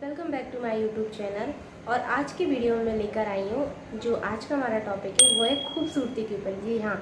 Welcome back to my YouTube channel. और आज की वीडियो में लेकर आई हूँ जो आज का हमारा टॉपिक है वो है खूबसूरती के ऊपर। जी हाँ,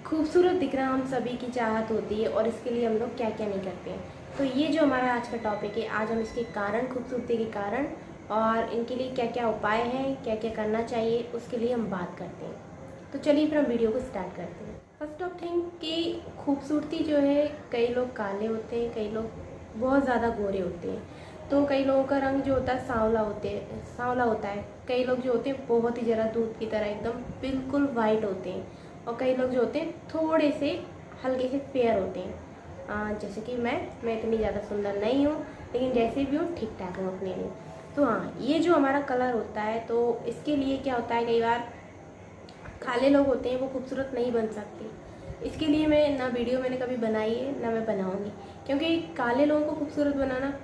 खूबसूरत दिखना हम सभी की चाहत होती है और इसके लिए हम लोग क्या क्या नहीं करते हैं। तो ये जो हमारा आज का टॉपिक है, आज हम इसके कारण, खूबसूरती के कारण और इनके लिए क्या क्या उपाय हैं, क्या क्या करना चाहिए, उसके लिए हम बात करते हैं। तो चलिए फिर हम वीडियो को स्टार्ट करते हैं। फर्स्ट ऑफ थिंग कि खूबसूरती जो है, कई लोग काले होते हैं, कई लोग बहुत ज़्यादा गोरे होते हैं। तो कई लोगों का रंग जो होता है सांवला होता है। कई लोग जो होते हैं बहुत ही ज़रा दूध की तरह एकदम बिल्कुल वाइट होते हैं। और कई लोग जो होते हैं थोड़े से हल्के से फेयर होते हैं। जैसे कि मैं इतनी ज़्यादा सुंदर नहीं हूँ, लेकिन जैसे भी हूँ ठीक ठाक हूँ अपने लिए। तो हाँ, ये जो हमारा कलर होता है, तो इसके लिए क्या होता है, कई बार काले लोग होते हैं वो खूबसूरत नहीं बन सकते। इसके लिए मैं ना वीडियो मैंने कभी बनाई है ना मैं बनाऊंगी, क्योंकि काले लोगों को खूबसूरत बनाना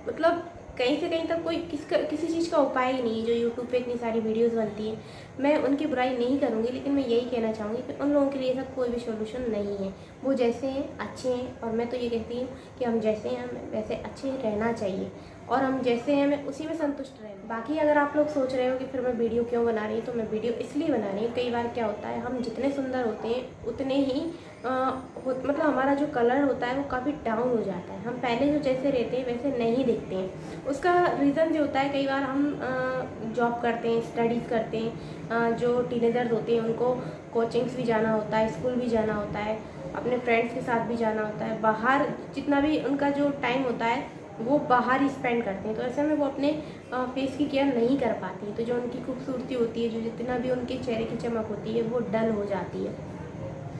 मतलब कहीं से कहीं तक कोई किसी चीज़ का उपाय ही नहीं है। जो यूट्यूब पे इतनी सारी वीडियोस बनती हैं, मैं उनकी बुराई नहीं करूँगी, लेकिन मैं यही कहना चाहूँगी कि उन लोगों के लिए ऐसा कोई भी सोल्यूशन नहीं है। वो जैसे हैं अच्छे हैं, और मैं तो ये कहती हूँ कि हम जैसे हैं हमें वैसे अच्छे रहना चाहिए, और हम जैसे हैं हमें उसी में संतुष्ट रहें। बाकी अगर आप लोग सोच रहे हो कि फिर मैं वीडियो क्यों बना रही हूँ, तो मैं वीडियो इसलिए बना रही हूँ, कई बार क्या होता है, हम जितने सुंदर होते हैं उतने ही मतलब हमारा जो कलर होता है वो काफ़ी डाउन हो जाता है। हम पहले जो जैसे रहते हैं वैसे नहीं दिखते हैं। उसका रीज़न जो होता है, कई बार हम जॉब करते हैं, स्टडीज़ करते हैं। जो टीनेजर्स होते हैं उनको कोचिंग्स भी जाना होता है, स्कूल भी जाना होता है, अपने फ्रेंड्स के साथ भी जाना होता है, बाहर जितना भी उनका जो टाइम होता है वो बाहर ही स्पेंड करते हैं। तो ऐसे में वो अपने फेस की केयर नहीं कर पाती। तो जो उनकी खूबसूरती होती है, जो जितना भी उनके चेहरे की चमक होती है, वो डल हो जाती है,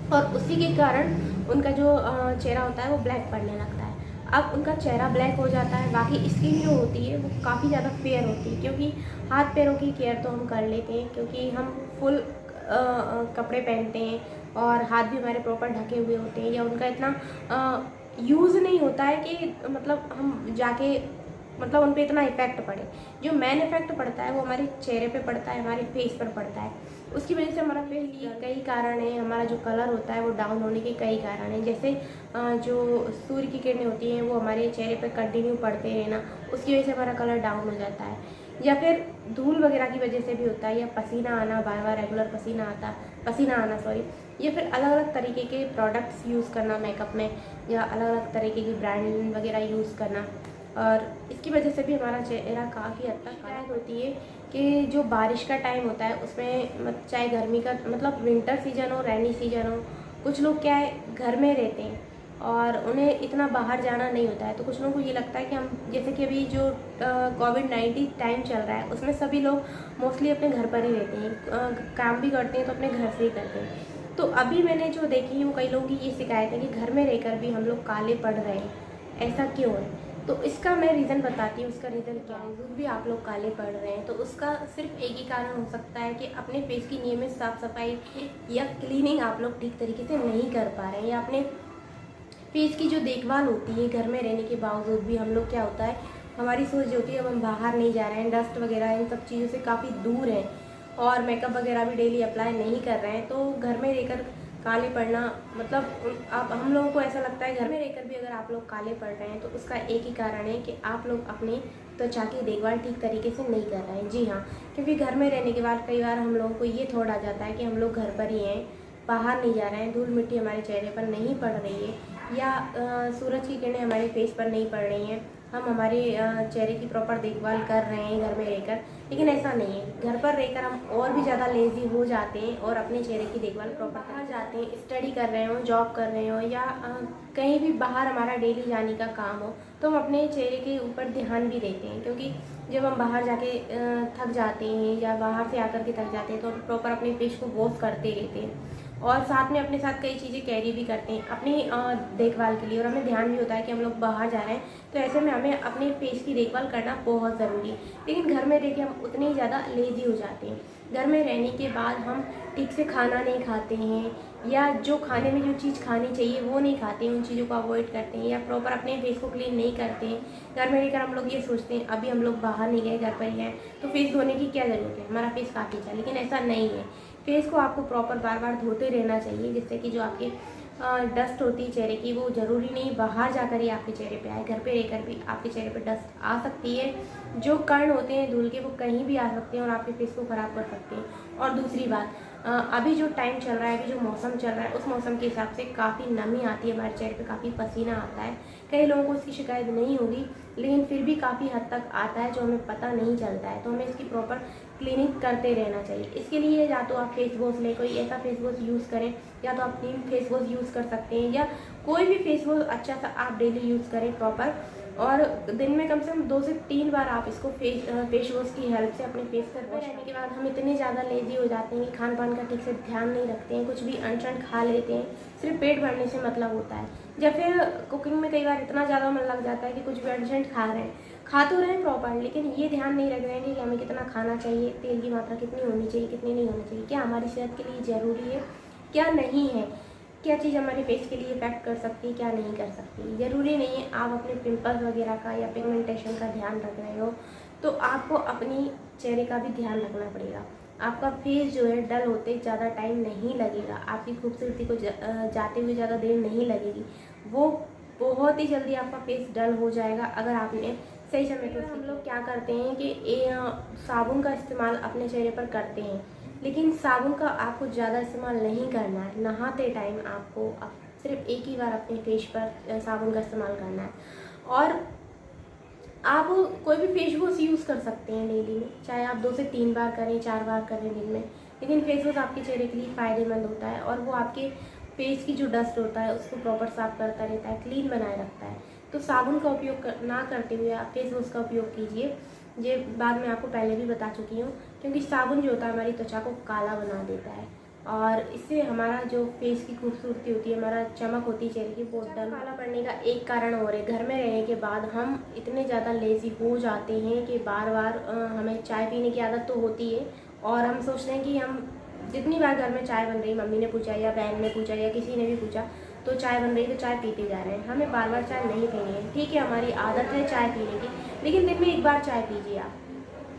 और उसी के कारण उनका जो चेहरा होता है वो ब्लैक पड़ने लगता है। अब उनका चेहरा ब्लैक हो जाता है, बाकी स्किन जो होती है वो काफ़ी ज़्यादा फेयर होती है, क्योंकि हाथ पैरों की केयर तो हम कर लेते हैं, क्योंकि हम फुल कपड़े पहनते हैं और हाथ भी हमारे प्रॉपर ढके हुए होते हैं, या उनका इतना यूज़ नहीं होता है कि मतलब हम जाके मतलब उन पर इतना इफेक्ट पड़े। जो मेन इफेक्ट पड़ता है वो हमारे चेहरे पे पड़ता है, हमारे फेस पर पड़ता है। उसकी वजह से हमारा फेस कई कारण है, हमारा जो कलर होता है वो डाउन होने के कई कारण हैं। जैसे जो सूर्य की किरणें होती हैं वो हमारे चेहरे पे कंटिन्यू पड़ते रहना, उसकी वजह से हमारा कलर डाउन हो जाता है। या फिर धूल वगैरह की वजह से भी होता है, या पसीना आना, बार बार रेगुलर पसीना आना सॉरी। या फिर अलग अलग तरीके के प्रोडक्ट्स यूज़ करना मेकअप में, या अलग अलग तरीके की ब्रांड वगैरह यूज़ करना, और इसकी वजह से भी हमारा चेहरा काफ़ी हद तक खराब होती है। कि जो बारिश का टाइम होता है उसमें चाहे गर्मी का मतलब विंटर सीजन हो, रेनी सीजन हो, कुछ लोग क्या है घर में रहते हैं और उन्हें इतना बाहर जाना नहीं होता है। तो कुछ लोगों को ये लगता है कि हम, जैसे कि अभी जो कोविड-19 टाइम चल रहा है उसमें सभी लोग मोस्टली अपने घर पर ही रहते हैं, काम भी करते हैं तो अपने घर से ही करते हैं। तो अभी मैंने जो देखी है वो कई लोगों की ये शिकायत है कि घर में रहकर भी हम लोग काले पड़ रहे हैं, ऐसा क्यों है। तो इसका मैं रीज़न बताती हूँ। उसका रीज़न क्या है, बावजूद भी आप लोग काले पड़ रहे हैं तो उसका सिर्फ एक ही कारण हो सकता है कि अपने फेस की नियमित साफ सफाई या क्लीनिंग आप लोग ठीक तरीके से नहीं कर पा रहे हैं, या अपने फेस की जो देखभाल होती है घर में रहने के बावजूद भी हम लोग क्या होता है, हमारी सोच जो होती है अब हम बाहर नहीं जा रहे हैं, डस्ट वगैरह इन सब चीज़ों से काफ़ी दूर हैं, और मेकअप वगैरह भी डेली अप्लाई नहीं कर रहे हैं, तो घर में रहकर काले पड़ना मतलब आप हम लोगों को ऐसा लगता है घर में रहकर भी अगर आप लोग काले पड़ रहे हैं तो उसका एक ही कारण है कि आप लोग अपनी त्वचा की देखभाल ठीक तरीके से नहीं कर रहे हैं। जी हाँ, क्योंकि घर में रहने के बाद कई बार हम लोगों को ये थॉट आ जाता है कि हम लोग घर पर ही हैं, बाहर नहीं जा रहे हैं, धूल मिट्टी हमारे चेहरे पर नहीं पड़ रही है, या सूरज की किरणें हमारे फेस पर नहीं पड़ रही हैं, हम हमारे चेहरे की प्रॉपर देखभाल कर रहे हैं घर में रहकर। लेकिन ऐसा नहीं है, घर पर रहकर हम और भी ज़्यादा लेज़ी हो जाते हैं और अपने चेहरे की देखभाल प्रॉपर कर जाते हैं। स्टडी कर रहे हो, जॉब कर रहे हो, या कहीं भी बाहर हमारा डेली जाने का काम हो, तो हम अपने चेहरे के ऊपर ध्यान भी देते हैं, क्योंकि जब हम बाहर जाके थक जाते हैं या बाहर से आकर के थक जाते हैं तो प्रॉपर अपने फेस को वॉश करते रहते हैं, और साथ में अपने साथ कई चीज़ें कैरी भी करते हैं अपनी देखभाल के लिए। और हमें ध्यान भी होता है कि हम लोग बाहर जा रहे हैं, तो ऐसे में हमें अपने फेस की देखभाल करना बहुत ज़रूरी है। लेकिन घर में देखिए हम उतने ही ज़्यादा लेज़ी हो जाते हैं। घर में रहने के बाद हम ठीक से खाना नहीं खाते हैं, या जो खाने में जो चीज़ खानी चाहिए वो नहीं खाते हैं, उन चीज़ों को अवॉइड करते हैं, या प्रॉपर अपने फेस को क्लीन नहीं करते हैं। घर में रहकर हम लोग ये सोचते हैं अभी हम लोग बाहर नहीं गए, घर पर ही हैं, तो फेस धोने की क्या ज़रूरत है, हमारा फेस काफ़ी अच्छा है। लेकिन ऐसा नहीं है, फेस को आपको प्रॉपर बार बार धोते रहना चाहिए, जिससे कि जो आपके डस्ट होती है चेहरे की, वो ज़रूरी नहीं बाहर जाकर ही आपके चेहरे पे आए, घर पे रहकर भी आपके चेहरे पे डस्ट आ सकती है। जो कण होते हैं धूल के वो कहीं भी आ सकते हैं और आपके फेस को ख़राब कर सकते हैं। और दूसरी बात, अभी जो टाइम चल रहा है, अभी जो मौसम चल रहा है, उस मौसम के हिसाब से काफ़ी नमी आती है हमारे चेहरे पे, काफ़ी पसीना आता है। कई लोगों को इसकी शिकायत नहीं होगी, लेकिन फिर भी काफ़ी हद तक आता है जो हमें पता नहीं चलता है। तो हमें इसकी प्रॉपर क्लीनिंग करते रहना चाहिए। इसके लिए या तो आप फेस वॉश लें, कोई ऐसा फेस वॉश यूज़ करें, या तो आप नीम फेस वॉश यूज़ कर सकते हैं, या कोई भी फेस वॉश अच्छा सा आप डेली यूज़ करें प्रॉपर। और दिन में कम से कम 2 से 3 बार आप इसको फेस वॉश की हेल्प से अपने फेस को वॉश करने के बाद हम इतने ज़्यादा लेजी हो जाते हैं कि खान पान का ठीक से ध्यान नहीं रखते हैं, कुछ भी अनशन खा लेते हैं, सिर्फ पेट भरने से मतलब होता है। या फिर कुकिंग में कई बार इतना ज़्यादा मन लग जाता है कि कुछ भी अर्जेंट खा रहे हैं, खा तो रहे हैं प्रॉपर, लेकिन ये ध्यान नहीं रख रहे हैं कि हमें कितना खाना चाहिए, तेल की मात्रा कितनी होनी चाहिए, कितनी नहीं होनी चाहिए, क्या हमारी सेहत के लिए ज़रूरी है, क्या नहीं है, क्या चीज़ हमारे फेस के लिए इफेक्ट कर सकती है, क्या नहीं कर सकती। ज़रूरी नहीं है आप अपने पिंपल्स वगैरह का या पिगमेंटेशन का ध्यान रख रहे हो, तो आपको अपनी चेहरे का भी ध्यान रखना पड़ेगा। आपका फेस जो है डल होते ज़्यादा टाइम नहीं लगेगा, आपकी खूबसूरती को जाते हुए ज़्यादा देर नहीं लगेगी, वो बहुत ही जल्दी आपका फेस डल हो जाएगा अगर आपने सही समय पर। हम लोग क्या करते हैं कि साबुन का इस्तेमाल अपने चेहरे पर करते हैं, लेकिन साबुन का आपको ज़्यादा इस्तेमाल नहीं करना है। नहाते टाइम आपको सिर्फ एक ही बार अपने फेस पर साबुन का इस्तेमाल करना है। और आप कोई भी फेस वॉश यूज़ कर सकते हैं डेली में, चाहे आप 2 से 3 बार करें, 4 बार करें दिन में, लेकिन फेस वॉश आपके चेहरे के लिए फ़ायदेमंद होता है और वो आपके फेस की जो डस्ट होता है उसको प्रॉपर साफ करता रहता है, क्लीन बनाए रखता है। तो साबुन का उपयोग ना करते हुए आप फेस वॉश का उपयोग कीजिए। ये बात मैं आपको पहले भी बता चुकी हूँ, क्योंकि साबुन जो होता है हमारी त्वचा को काला बना देता है और इससे हमारा जो फेस की खूबसूरती होती है, हमारा चमक होती है चेहरे की, वो डल काला पड़ने का एक कारण और है। घर में रहने के बाद हम इतने ज़्यादा लेज़ी हो जाते हैं कि बार बार हमें चाय पीने की आदत तो होती है और हम सोचते हैं कि हम जितनी बार घर में चाय बन रही, मम्मी ने पूछा या बहन ने पूछा या किसी ने भी पूछा तो चाय बन रही तो चाय पीते जा रहे हैं। हमें बार बार चाय नहीं पीनी है, ठीक है हमारी आदत है चाय पीने की, लेकिन दिन में एक बार चाय पीजिए आप।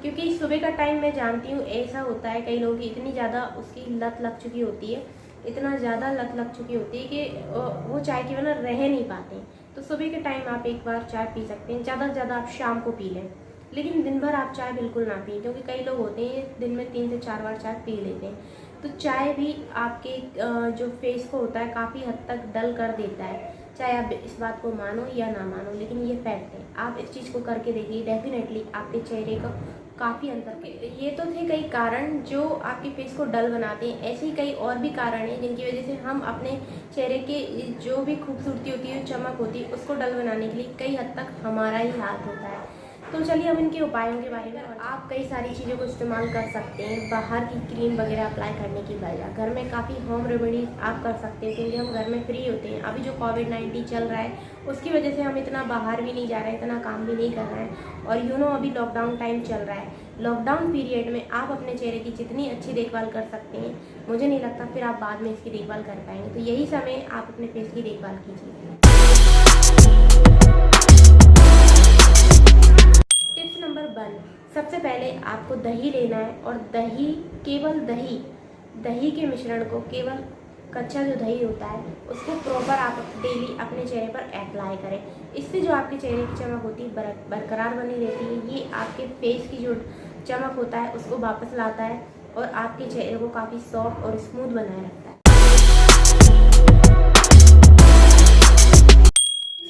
क्योंकि सुबह का टाइम मैं जानती हूँ ऐसा होता है, कई लोगों की इतनी ज़्यादा उसकी लत लग चुकी होती है, इतना ज़्यादा लत लग चुकी होती है कि वो चाय के बिना रह नहीं पाते। तो सुबह के टाइम आप एक बार चाय पी सकते हैं, ज़्यादा से ज़्यादा आप शाम को पी लें, लेकिन दिन भर आप चाय बिल्कुल ना पिए, क्योंकि कई लोग होते हैं दिन में 3 से 4 बार चाय पी लेते हैं। तो चाय भी आपके जो फेस को होता है काफ़ी हद तक डल कर देता है, चाहे आप इस बात को मानो या ना मानो, लेकिन ये फैक्ट है। आप इस चीज़ को करके देखिए, डेफिनेटली आपके चेहरे का काफ़ी अंतर के। ये तो थे कई कारण जो आपके फेस को डल बनाते हैं, ऐसे ही कई और भी कारण हैं जिनकी वजह से हम अपने चेहरे के जो भी खूबसूरती होती है, चमक होती है, उसको डल बनाने के लिए कई हद तक हमारा ही हाथ होता है। तो चलिए हम इनके उपायों के बारे में, और आप कई सारी चीज़ों को इस्तेमाल कर सकते हैं बाहर की क्रीम वगैरह अप्लाई करने की बजाय। घर में काफ़ी होम रेमेडीज आप कर सकते हैं, क्योंकि हम घर में फ्री होते हैं। अभी जो कोविड-19 चल रहा है उसकी वजह से हम इतना बाहर भी नहीं जा रहे हैं, इतना काम भी नहीं कर रहे हैं, और अभी लॉकडाउन टाइम चल रहा है। लॉकडाउन पीरियड में आप अपने चेहरे की जितनी अच्छी देखभाल कर सकते हैं, मुझे नहीं लगता फिर आप बाद में इसकी देखभाल कर पाएंगे। तो यही समय आप अपने फेस की देखभाल कीजिए। टिप्स नंबर 1, सबसे पहले आपको दही लेना है, और दही, केवल दही के मिश्रण को, केवल कच्चा जो दही होता है उसको प्रॉपर आप डेली अपने चेहरे पर अप्लाई करें। इससे जो आपके चेहरे की चमक होती है बरकरार बनी रहती है। ये आपके फेस की जो चमक होता है उसको वापस लाता है और आपके चेहरे को काफ़ी सॉफ्ट और स्मूथ बनाए रखता है।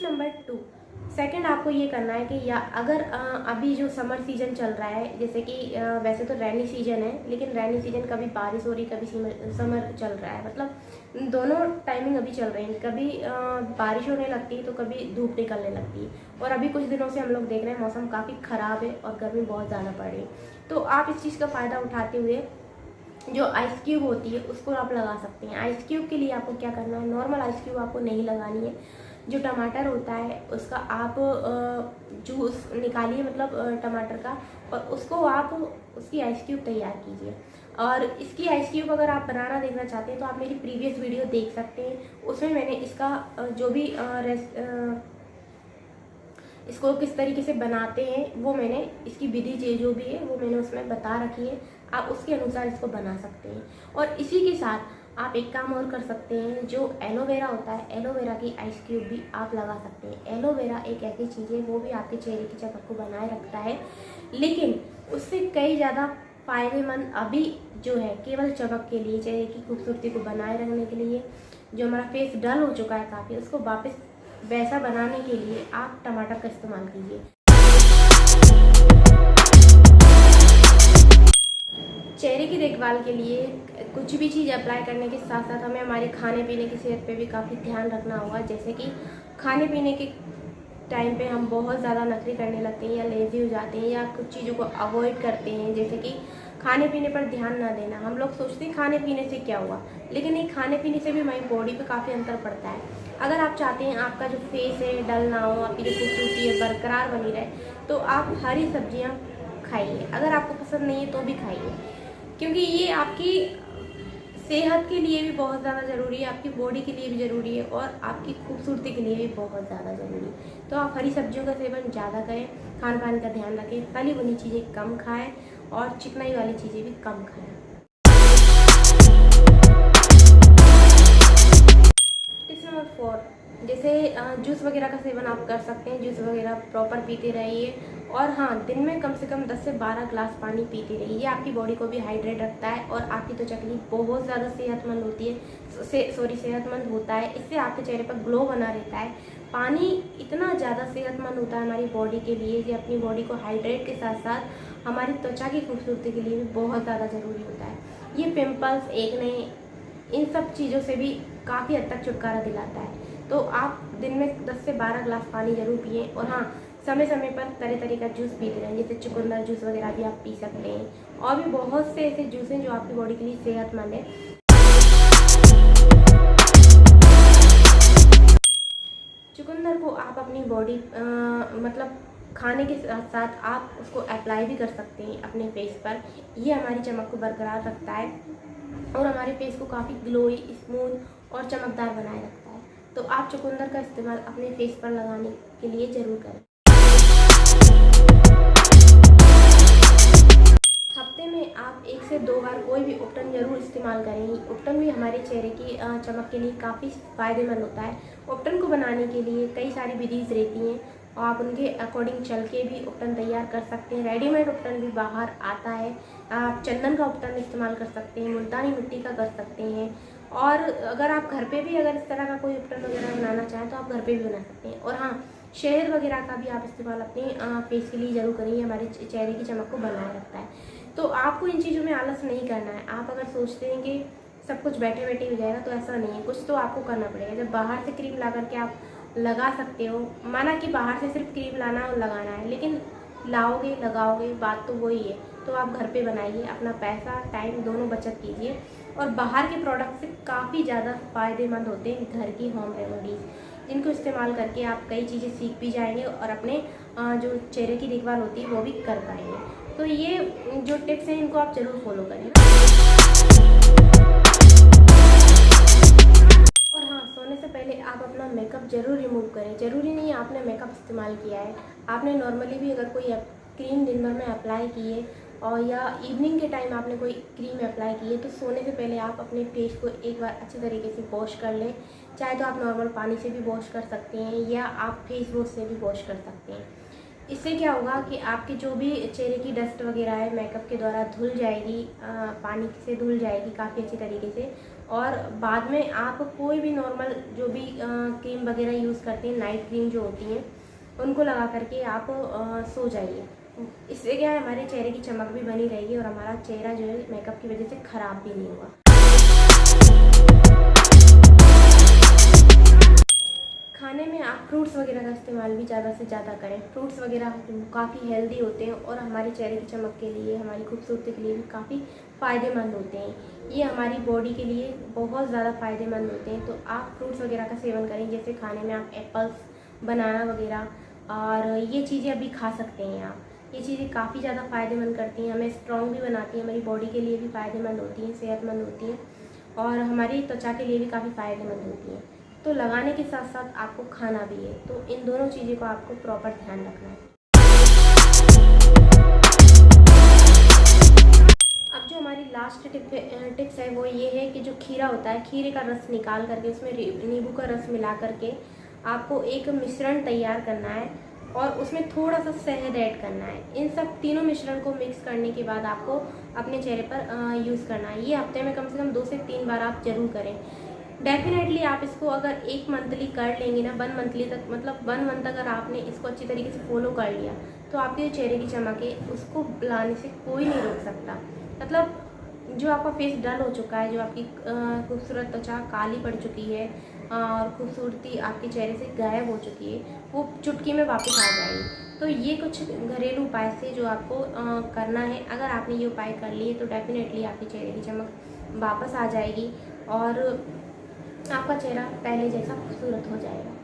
नंबर 2, सेकंड आपको ये करना है कि या अगर अभी जो समर सीजन चल रहा है, जैसे कि वैसे तो रैनी सीजन है, लेकिन रैनी सीजन कभी बारिश हो रही, कभी समर चल रहा है, मतलब दोनों टाइमिंग अभी चल रही है। कभी बारिश होने लगती है तो कभी धूप निकलने लगती है, और अभी कुछ दिनों से हम लोग देख रहे हैं मौसम काफ़ी ख़राब है और गर्मी बहुत ज़्यादा पड़ रही है। तो आप इस चीज़ का फ़ायदा उठाते हुए जो आइस क्यूब होती है उसको आप लगा सकते हैं। आइस क्यूब के लिए आपको क्या करना है, नॉर्मल आइस क्यूब आपको नहीं लगानी है। जो टमाटर होता है उसका आप जूस निकालिए, मतलब टमाटर का, और उसको आप उसकी आइस क्यूब तैयार कीजिए। और इसकी आइस क्यूब अगर आप बनाना देखना चाहते हैं तो आप मेरी प्रीवियस वीडियो देख सकते हैं, उसमें मैंने इसका जो भी इसको किस तरीके से बनाते हैं वो मैंने, इसकी विधि जो भी है वो मैंने उसमें बता रखी है। आप उसके अनुसार इसको बना सकते हैं। और इसी के साथ आप एक काम और कर सकते हैं, जो एलोवेरा होता है, एलोवेरा की आइस क्यूब भी आप लगा सकते हैं। एलोवेरा एक ऐसी चीज़ है, वो भी आपके चेहरे की चमक को बनाए रखता है, लेकिन उससे कई ज़्यादा फ़ायदेमंद अभी जो है केवल चमक के लिए, चेहरे की खूबसूरती को बनाए रखने के लिए, जो हमारा फेस डल हो चुका है काफ़ी, उसको वापस वैसा बनाने के लिए आप टमाटर का इस्तेमाल कीजिए। चेहरे की देखभाल के लिए कुछ भी चीज़ अप्लाई करने के साथ साथ हमें हमारे खाने पीने की सेहत पे भी काफ़ी ध्यान रखना होगा। जैसे कि खाने पीने के टाइम पे हम बहुत ज़्यादा नखरे करने लगते हैं या लेज़ी हो जाते हैं या कुछ चीज़ों को अवॉइड करते हैं, जैसे कि खाने पीने पर ध्यान ना देना। हम लोग सोचते हैं खाने पीने से क्या हुआ, लेकिन नहीं, खाने पीने से भी हमारी बॉडी पे काफ़ी अंतर पड़ता है। अगर आप चाहते हैं आपका जो फेस है डल ना हो, आपकी जो खूबसूरती है बरकरार बनी रहे, तो आप हरी सब्जियाँ खाइए। अगर आपको पसंद नहीं है तो भी खाइए, क्योंकि ये आपकी सेहत के लिए भी बहुत ज़्यादा ज़रूरी है, आपकी बॉडी के लिए भी ज़रूरी है और आपकी खूबसूरती के लिए भी बहुत ज़्यादा ज़रूरी है। तो आप हरी सब्जियों का सेवन ज़्यादा करें, खान पान का ध्यान रखें, तली भुनी चीज़ें कम खाएं और चिकनाई वाली चीज़ें भी कम खाएं। टिप्स नंबर 4, जैसे जूस वगैरह का सेवन आप कर सकते हैं। जूस वगैरह प्रॉपर पीते रहिए और हाँ, दिन में कम से कम 10 से 12 ग्लास पानी पीते रहिए। ये आपकी बॉडी को भी हाइड्रेट रखता है और आपकी त्वचा के लिए बहुत ज़्यादा सेहतमंद होती है, सेहतमंद होता है। इससे आपके चेहरे पर ग्लो बना रहता है। पानी इतना ज़्यादा सेहतमंद होता है हमारी बॉडी के लिए, ये अपनी बॉडी को हाइड्रेट के साथ साथ हमारी त्वचा की खूबसूरती के लिए भी बहुत ज़्यादा ज़रूरी होता है। ये पिम्पल्स, एक्ने, इन सब चीज़ों से भी काफ़ी हद तक छुटकारा दिलाता है। तो आप दिन में 10 से 12 ग्लास पानी ज़रूर पिए और हाँ, समय समय पर तरह तरह का जूस पीते रहें, जैसे चुकंदर जूस वगैरह भी आप पी सकते हैं। और भी बहुत से ऐसे जूस हैं जो आपकी बॉडी के लिए सेहतमंद है। चुकंदर को आप अपनी बॉडी मतलब खाने के साथ साथ आप उसको अप्लाई भी कर सकते हैं अपने फेस पर। ये हमारी चमक को बरकरार रखता है और हमारे फेस को काफ़ी ग्लोई, स्मूथ और चमकदार बनाए रखता है। तो आप चुकंदर का इस्तेमाल अपने फेस पर लगाने के लिए ज़रूर करें। हफ्ते में आप 1 से 2 बार कोई भी उपटन ज़रूर इस्तेमाल करें। उपटन भी हमारे चेहरे की चमक के लिए काफ़ी फ़ायदेमंद होता है। उपटन को बनाने के लिए कई सारी विधिज़ रहती हैं और आप उनके अकॉर्डिंग चल के भी उपटन तैयार कर सकते हैं। रेडीमेड उपटन भी बाहर आता है। आप चंदन का उपटन इस्तेमाल कर सकते हैं, मुल्तानी मिट्टी का कर सकते हैं। और अगर आप घर पे भी अगर इस तरह का कोई उपटन वगैरह बनाना चाहें तो आप घर पे भी बना सकते हैं। और हाँ, शहद वगैरह का भी आप इस्तेमाल अपने फेस के लिए ज़रूर करें, हमारे चेहरे की चमक को बनाए रखता है। तो आपको इन चीज़ों में आलस नहीं करना है। आप अगर सोचते हैं कि सब कुछ बैठे बैठे हो जाएगा, तो ऐसा नहीं है, कुछ तो आपको करना पड़ेगा। जब बाहर से क्रीम ला करके आप लगा सकते हो, माना कि बाहर से सिर्फ क्रीम लाना और लगाना है, लेकिन लाओगे लगाओगे बात तो वही है। तो आप घर पे बनाइए, अपना पैसा टाइम दोनों बचत कीजिए। और बाहर के प्रोडक्ट से काफ़ी ज़्यादा फ़ायदेमंद होते हैं घर की होम रेमेडीज़, जिनको इस्तेमाल करके आप कई चीज़ें सीख भी जाएंगे और अपने जो चेहरे की देखभाल होती है वो भी कर पाएंगे। तो ये जो टिप्स हैं इनको आप ज़रूर फॉलो करें। और हाँ, सोने से पहले आप अपना मेकअप ज़रूर रिमूव करें। ज़रूरी नहीं है आपने मेकअप इस्तेमाल किया है, आपने नॉर्मली भी अगर कोई क्रीम दिन भर में अप्लाई की है और या इवनिंग के टाइम आपने कोई क्रीम अप्लाई की है, तो सोने से पहले आप अपने फेस को एक बार अच्छी तरीके से वॉश कर लें। चाहे तो आप नॉर्मल पानी से भी वॉश कर सकते हैं या आप फेस वॉश से भी वॉश कर सकते हैं। इससे क्या होगा कि आपकी जो भी चेहरे की डस्ट वगैरह है मेकअप के द्वारा धुल जाएगी, पानी से धुल जाएगी काफ़ी अच्छी तरीके से। और बाद में आप कोई भी नॉर्मल जो भी क्रीम वगैरह यूज़ करते हैं, नाइट क्रीम जो होती हैं, उनको लगा करके आप सो जाइए। इससे क्या है, हमारे चेहरे की चमक भी बनी रहेगी और हमारा चेहरा जो है मेकअप की वजह से ख़राब भी नहीं होगा। खाने में आप फ्रूट्स वगैरह का इस्तेमाल भी ज़्यादा से ज़्यादा करें। फ्रूट्स वगैरह काफ़ी हेल्दी होते हैं और हमारे चेहरे की चमक के लिए, हमारी खूबसूरती के लिए भी काफ़ी फ़ायदेमंद होते हैं। ये हमारी बॉडी के लिए बहुत ज़्यादा फ़ायदेमंद होते हैं। तो आप फ्रूट्स वगैरह का सेवन करें, जैसे खाने में आप एप्पल्स, बनाना वगैरह, और ये चीज़ें अभी खा सकते हैं आप। ये चीज़ें काफ़ी ज़्यादा फ़ायदेमंद करती हैं, हमें स्ट्रॉन्ग भी बनाती हैं, हमारी बॉडी के लिए भी फ़ायदेमंद होती हैं, सेहतमंद होती हैं और हमारी त्वचा के लिए भी काफ़ी फ़ायदेमंद होती हैं। तो लगाने के साथ साथ आपको खाना भी है, तो इन दोनों चीज़ों का आपको प्रॉपर ध्यान रखना है। अब जो हमारी लास्ट टिप्स है वो ये है कि जो खीरा होता है, खीरे का रस निकाल करके उसमें नींबू का रस मिला करके आपको एक मिश्रण तैयार करना है और उसमें थोड़ा सा शहद ऐड करना है। इन सब तीनों मिश्रण को मिक्स करने के बाद आपको अपने चेहरे पर यूज़ करना है। ये हफ्ते में कम से कम 2 से 3 बार आप ज़रूर करें। डेफिनेटली आप इसको अगर 1 मंथली कर लेंगे ना, 1 मंथली तक, मतलब 1 मंथ अगर आपने इसको अच्छी तरीके से फॉलो कर लिया तो आपके जो चेहरे की चमक है उसको लाने से कोई नहीं रोक सकता। मतलब जो आपका फेस डल हो चुका है, जो आपकी खूबसूरत त्वचा काली पड़ चुकी है और खूबसूरती आपके चेहरे से गायब हो चुकी है, वो चुटकी में वापस आ जाएगी। तो ये कुछ घरेलू उपाय थे जो आपको करना है। अगर आपने ये उपाय कर लिए तो डेफिनेटली आपके चेहरे की चमक वापस आ जाएगी और आपका चेहरा पहले जैसा खूबसूरत हो जाएगा।